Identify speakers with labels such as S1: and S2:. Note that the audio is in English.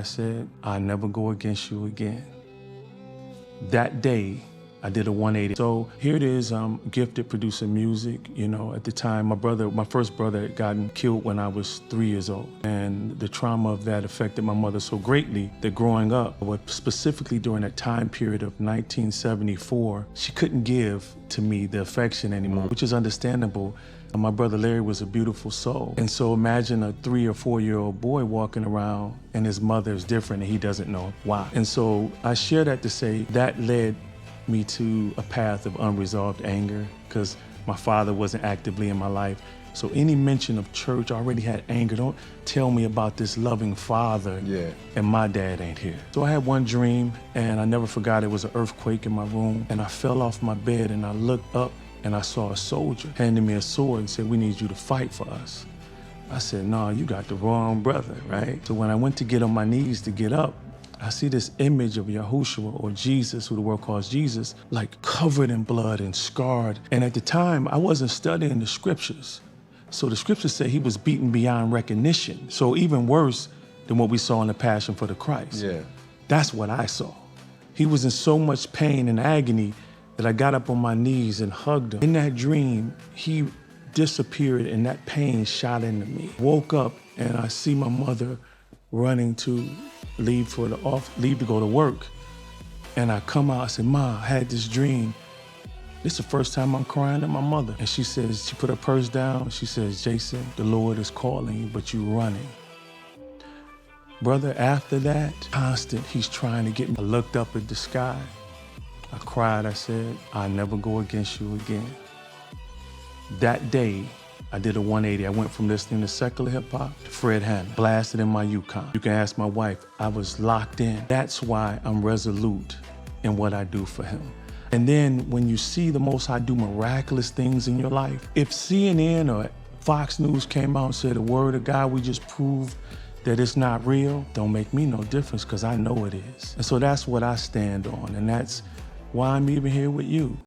S1: I said, I'll never go against you again. That day, I did a 180. So here it is, I'm gifted producing music. You know, at the time, my first brother had gotten killed when I was 3 years old. And the trauma of that affected my mother so greatly that growing up, but specifically during that time period of 1974, she couldn't give to me the affection anymore, which is understandable. My brother Larry was a beautiful soul. And so imagine a 3 or 4-year-old boy walking around and his mother is different and he doesn't know why. And so I share that to say that led me to a path of unresolved anger because my father wasn't actively in my life. So any mention of church, I already had anger. Don't tell me about this loving father and my dad ain't here. So I had one dream and I never forgot it was an earthquake in my room and I fell off my bed and I looked up and I saw a soldier handing me a sword and said, "We need you to fight for us." I said, "No, you got the wrong brother," right? So when I went to get on my knees to get up, I see this image of Yahushua or Jesus, who the world calls Jesus, like covered in blood and scarred. And at the time, I wasn't studying the scriptures. So the scriptures say he was beaten beyond recognition. So even worse than what we saw in the Passion for the Christ.
S2: Yeah.
S1: That's what I saw. He was in so much pain and agony that I got up on my knees and hugged him. In that dream, he disappeared and that pain shot into me. Woke up and I see my mother running to leave to go to work. And I come out, I said, "Ma, I had this dream. This is the first time I'm crying at my mother." And she says, she put her purse down. She says, "Jason, the Lord is calling you, but you're running." Brother, after that, constant, he's trying to get me. I looked up at the sky. I cried, I said, "I'll never go against you again." That day, I did a 180. I went from listening to secular hip hop to Fred Hammond, blasted in my Yukon. You can ask my wife, I was locked in. That's why I'm resolute in what I do for him. And then when you see the Most High do miraculous things in your life, if CNN or Fox News came out and said, "The word of God, we just proved that it's not real," don't make me no difference because I know it is. And so that's what I stand on. And that's why I'm even here with you.